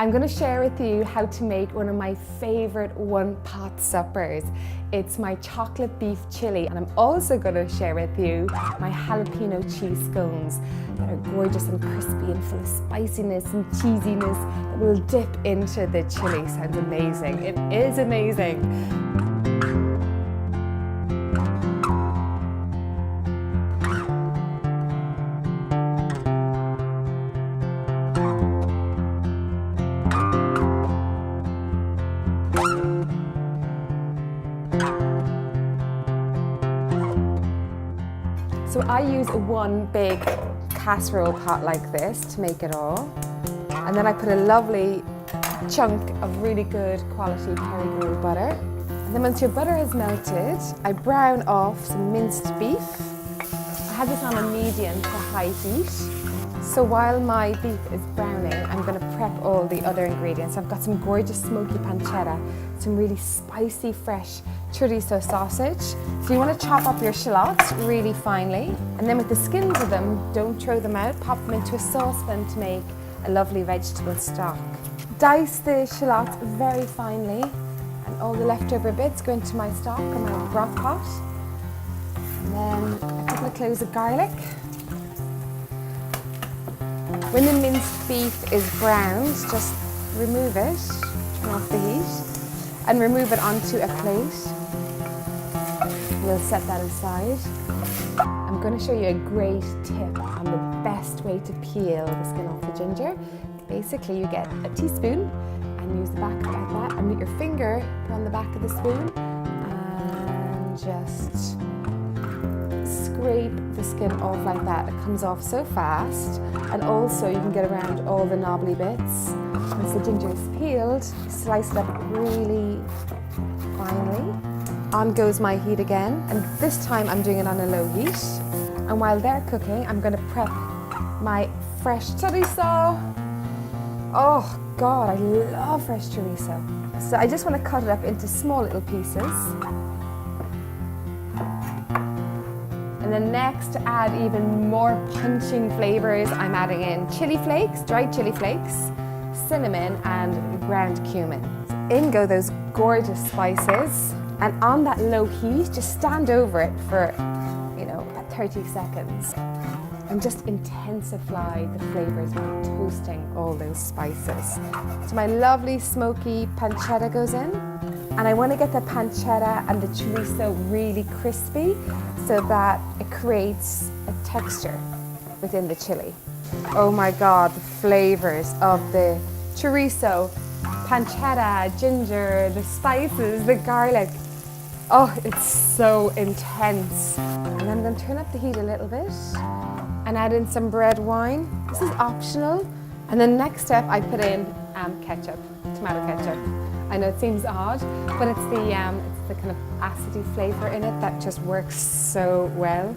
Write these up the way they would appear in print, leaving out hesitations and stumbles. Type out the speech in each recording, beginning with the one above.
I'm going to share with you how to make one of my favorite one-pot suppers. It's my chocolate beef chili, and I'm also going to share with you my jalapeno cheese scones that are gorgeous and crispy and full of spiciness and cheesiness that will dip into the chili. Sounds amazing. It is amazing. So I use one big casserole pot like this to make it all. And then I put a lovely chunk of really good quality Kerrygold butter. And then once your butter has melted, I brown off some minced beef. I have this on a medium to high heat. So while my beef is browning, I'm going to prep all the other ingredients. I've got some gorgeous smoky pancetta, some really spicy fresh chorizo sausage. So you want to chop up your shallots really finely, and then with the skins of them, don't throw them out, pop them into a saucepan to make a lovely vegetable stock. Dice the shallots very finely, and all the leftover bits go into my stock or my broth pot. And then a couple of cloves of garlic. When the minced beef is browned, just remove it, turn off the heat, and remove it onto a plate. We'll set that aside. I'm going to show you a great tip on the best way to peel the skin off the ginger. Basically, you get a teaspoon and use the back of it like that, and with your finger, put on the back of the spoon and just scrape the skin off like that. It comes off so fast, and also you can get around all the knobbly bits. Once the ginger is peeled, slice it up really finely. On goes my heat again, and this time I'm doing it on a low heat. And while they're cooking, I'm going to prep my fresh chorizo. Oh God, I love fresh chorizo. So I just want to cut it up into small little pieces. And then next, to add even more punching flavors, I'm adding in chili flakes, dried chili flakes, cinnamon and ground cumin. So in go those gorgeous spices, and on that low heat, just stand over it for, about 30 seconds. And just intensify the flavors by toasting all those spices. So my lovely smoky pancetta goes in, and I want to get the pancetta and the chorizo really crispy so that it creates a texture within the chili. Oh my God, the flavors of the chorizo, pancetta, ginger, the spices, the garlic. Oh, it's so intense. And then I'm going to turn up the heat a little bit and add in some red wine. This is optional. And then next step, I put in ketchup, tomato ketchup. I know it seems odd, but it's the kind of acidy flavor in it that just works so well.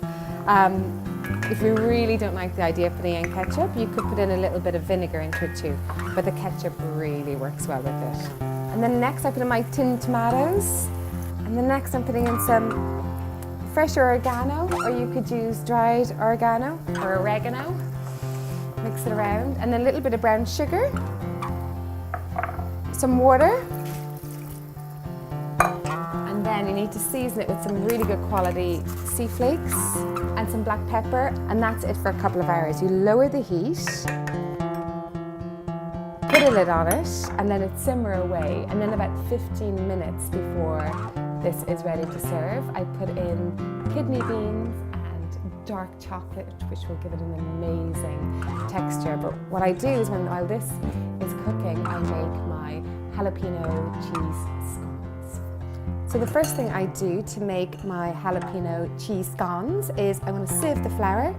If you really don't like the idea of putting in ketchup, you could put in a little bit of vinegar into it too, but the ketchup really works well with it. And then next I put in my tinned tomatoes, and then next I'm putting in some fresh oregano, or you could use dried oregano or oregano. Mix it around, and then a little bit of brown sugar, some water, and then you need to season it with some really good quality sea flakes and some black pepper, and that's it for a couple of hours. You lower the heat, put a lid on it, and let it simmer away, and then about 15 minutes before this is ready to serve, I put in kidney beans and dark chocolate, which will give it an amazing texture. But what I do is while this is cooking, I make my jalapeno cheese scones. So the first thing I do to make my jalapeno cheese scones is I want to sieve the flour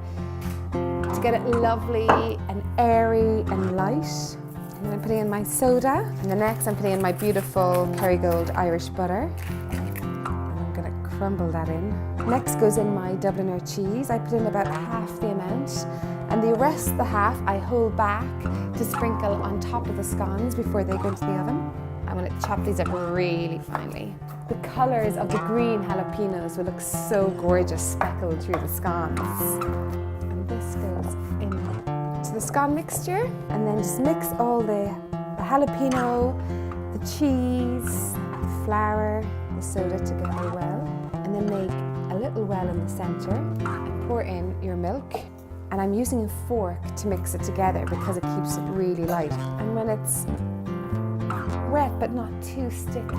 to get it lovely and airy and light. And then I'm putting in my soda, and then next I'm putting in my beautiful Kerrygold Irish butter. Crumble that in. Next goes in my Dubliner cheese. I put in about half the amount, and the rest of the half I hold back to sprinkle on top of the scones before they go into the oven. I'm going to chop these up really finely. The colours of the green jalapenos will look so gorgeous speckled through the scones. And this goes into the scone mixture, and then just mix all the jalapeno, the cheese, the flour, the soda together well, and then make a little well in the center and pour in your milk. And I'm using a fork to mix it together because it keeps it really light. And when it's wet but not too sticky,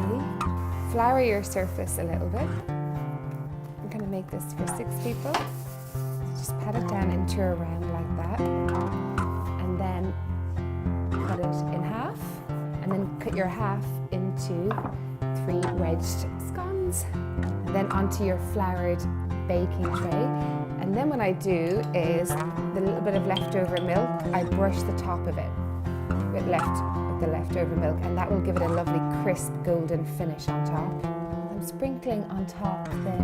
flour your surface a little bit. I'm going to make this for 6 people. Just pat it down into a round like that, and then cut it in half, and then cut your half into 3 wedged scones, and then onto your floured baking tray. And then what I do is the little bit of leftover milk, I brush the top of it with the leftover milk, and that will give it a lovely crisp golden finish on top. I'm sprinkling on top the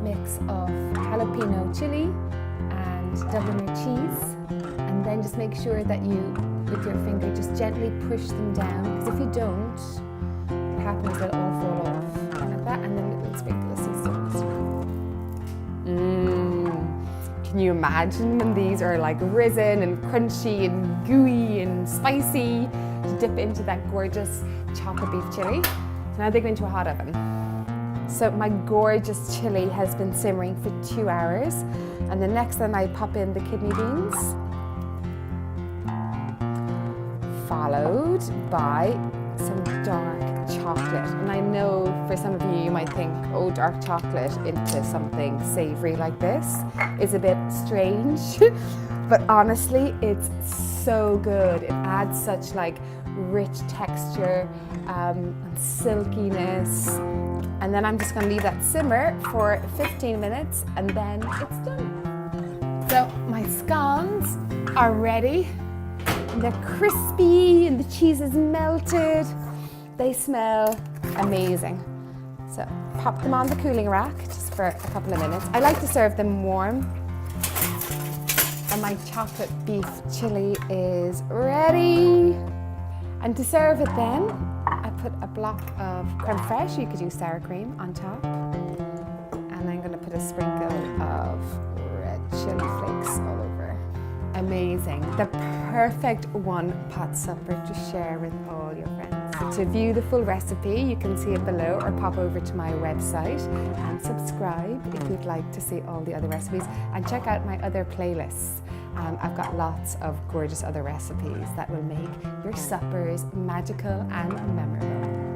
mix of jalapeno chili and Dubliner cheese, and then just make sure that you, with your finger, just gently push them down, because if you don't, what happens, they'll all fall off, like that, and then a little sprinkle of sea salt. Can you imagine when these are like risen and crunchy and gooey and spicy to dip into that gorgeous chocolate beef chili? So now they go into a hot oven. So my gorgeous chili has been simmering for 2 hours, and the next then I pop in the kidney beans, followed by some dark chocolate. And I know for some of you, you might think, oh, dark chocolate into something savory like this is a bit strange, but honestly, it's so good. It adds such like rich texture and silkiness. And then I'm just going to leave that simmer for 15 minutes, and then it's done. So my scones are ready. And they're crispy and the cheese is melted. They smell amazing. So pop them on the cooling rack just for a couple of minutes. I like to serve them warm. And my chocolate beef chili is ready. And to serve it then, I put a block of creme fraiche, you could use sour cream, on top. And I'm going to put a sprinkle of red chili flakes all over. Amazing. The perfect one-pot supper to share with all your friends. To view the full recipe, you can see it below, or pop over to my website and subscribe if you'd like to see all the other recipes, and check out my other playlists. I've got lots of gorgeous other recipes that will make your suppers magical and memorable.